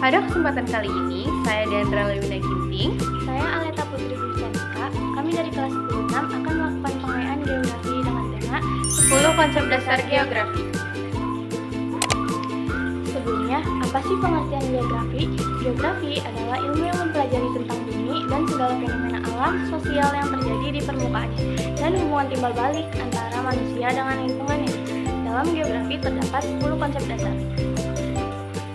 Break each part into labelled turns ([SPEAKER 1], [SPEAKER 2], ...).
[SPEAKER 1] Pada kesempatan kali ini, saya Deandra Lewina Ginting.
[SPEAKER 2] Saya Aleta Putri Bucanika. Kami dari kelas 10 6 akan melakukan pengayaan geografi dengan tema
[SPEAKER 1] 10 konsep dasar geografi.
[SPEAKER 2] Sebelumnya, apa sih pengertian geografi? Geografi adalah ilmu yang mempelajari tentang bumi dan segala fenomena alam sosial yang terjadi di permukaannya dan hubungan timbal balik antara manusia dengan lingkungannya. Dalam geografi terdapat 10 konsep dasar.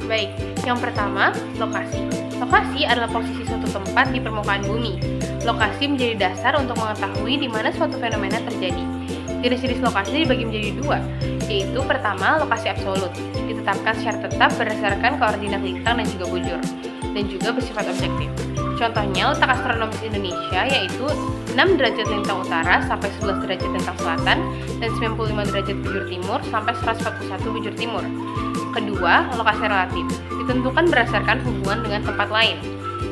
[SPEAKER 1] Baik, yang pertama, lokasi. Lokasi adalah posisi suatu tempat di permukaan bumi. Lokasi menjadi dasar untuk mengetahui di mana suatu fenomena terjadi. Jenis-jenis lokasi dibagi menjadi dua, yaitu pertama, lokasi absolut, ditetapkan secara tetap berdasarkan koordinat lintang dan juga bujur, dan juga bersifat objektif. Contohnya, letak astronomis Indonesia yaitu 6 derajat lintang utara sampai 11 derajat lintang selatan dan 95 derajat bujur timur sampai 141 bujur timur. Kedua, lokasi relatif, ditentukan berdasarkan hubungan dengan tempat lain.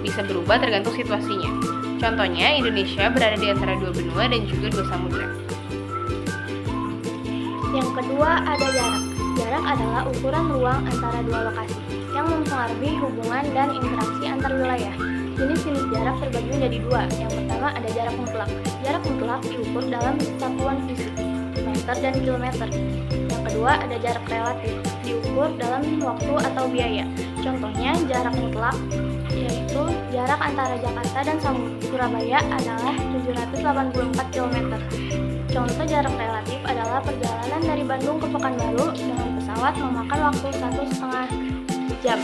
[SPEAKER 1] Bisa berubah tergantung situasinya. Contohnya, Indonesia berada di antara dua benua dan juga dua samudra.
[SPEAKER 2] Yang kedua ada jarak. Jarak adalah ukuran ruang antara dua lokasi yang mempengaruhi hubungan dan interaksi antar wilayah. Jenis-jenis jarak terbagi menjadi dua. Yang pertama ada jarak mutlak. Jarak mutlak diukur dalam satuan fisik, meter dan kilometer. Yang kedua ada jarak relatif, diukur dalam waktu atau biaya. Contohnya jarak mutlak yaitu jarak antara Jakarta dan Surabaya adalah 784 km. Contoh jarak relatif adalah perjalanan dari Bandung ke Pekanbaru dengan pesawat memakan waktu 1,5 jam.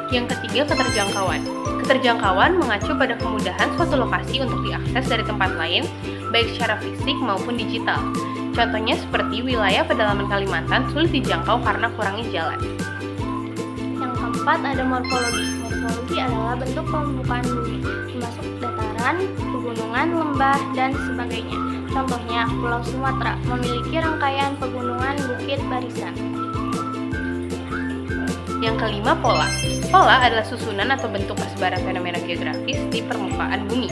[SPEAKER 1] Yang ketiga, keterjangkauan. Keterjangkauan mengacu pada kemudahan suatu lokasi untuk diakses dari tempat lain, baik secara fisik maupun digital. Contohnya seperti wilayah pedalaman Kalimantan sulit dijangkau karena kurangnya jalan.
[SPEAKER 2] Yang keempat ada morfologi. Morfologi adalah bentuk permukaan bumi, termasuk dataran, pegunungan, lembah, dan sebagainya. Contohnya, Pulau Sumatera memiliki rangkaian pegunungan bukit barisan.
[SPEAKER 1] Yang kelima, pola. Pola adalah susunan atau bentuk persebaran fenomena geografis di permukaan bumi.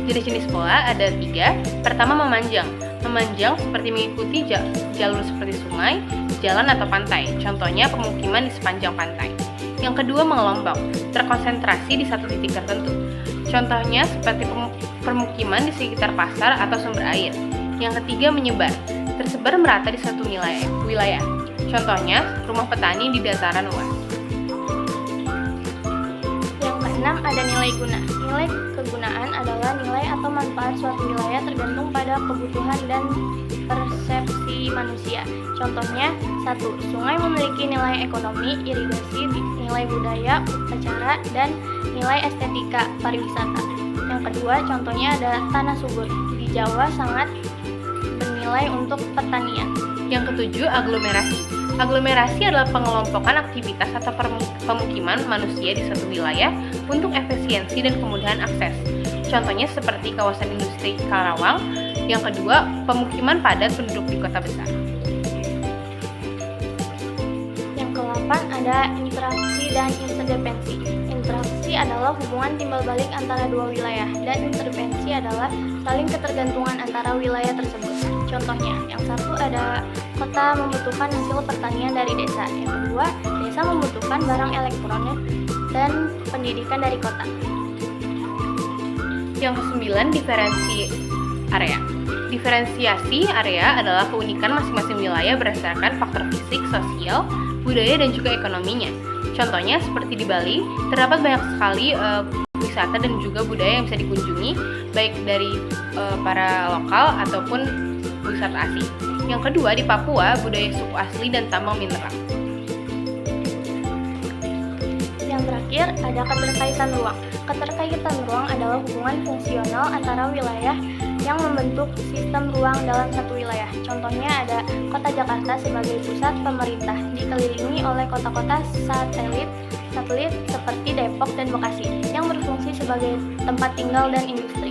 [SPEAKER 1] Jenis-jenis pola ada 3. Pertama, memanjang. Memanjang seperti mengikuti jalur seperti sungai, jalan atau pantai. Contohnya pemukiman di sepanjang pantai. Yang kedua, mengelombang. Terkonsentrasi di satu titik tertentu. Contohnya seperti permukiman di sekitar pasar atau sumber air. Yang ketiga, menyebar. Tersebar merata di satu wilayah. Contohnya rumah petani di dataran luas.
[SPEAKER 2] Yang keenam ada nilai guna. Nilai kegunaan adalah nilai atau manfaat suatu wilayah tergantung pada kebutuhan dan persepsi manusia. Contohnya, 1. Sungai memiliki nilai ekonomi, irigasi, nilai budaya, upacara, dan nilai estetika, pariwisata. Yang kedua, contohnya ada tanah subur. Di Jawa sangat bernilai untuk pertanian.
[SPEAKER 1] Yang ketujuh, aglomerasi. Aglomerasi adalah pengelompokan aktivitas atau pemukiman manusia di suatu wilayah untuk efisiensi dan kemudahan akses. Contohnya seperti kawasan industri Karawang. Yang kedua, pemukiman padat penduduk di kota besar.
[SPEAKER 2] Yang ke-8 ada interaksi dan interdependensi. Interaksi adalah hubungan timbal balik antara dua wilayah, dan interdependensi adalah saling ketergantungan antara wilayah tersebut. Contohnya, yang satu ada kota membutuhkan hasil pertanian dari desa. Yang kedua, desa membutuhkan barang elektronik dan pendidikan dari kota.
[SPEAKER 1] Yang ke-9, diferensi area. Diferensiasi area adalah keunikan masing-masing wilayah berdasarkan faktor fisik, sosial, budaya, dan juga ekonominya. Contohnya seperti di Bali, terdapat banyak sekali wisata dan juga budaya yang bisa dikunjungi, baik dari para lokal ataupun wisata asing. Yang kedua, di Papua, budaya suku asli dan tambang mineral.
[SPEAKER 2] Yang terakhir, ada keterkaitan ruang. Keterkaitan ruang adalah hubungan fungsional antara wilayah yang membentuk sistem ruang dalam satu wilayah. Contohnya ada kota Jakarta sebagai pusat pemerintah, dikelilingi oleh kota-kota satelit seperti Depok dan Bekasi, yang berfungsi sebagai tempat tinggal dan industri.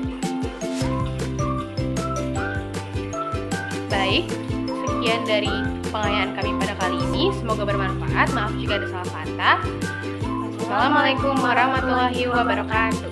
[SPEAKER 1] Baik, sekian dari pengayaan kami pada kali ini. Semoga bermanfaat. Maaf jika ada salah kata. Assalamualaikum warahmatullahi wabarakatuh.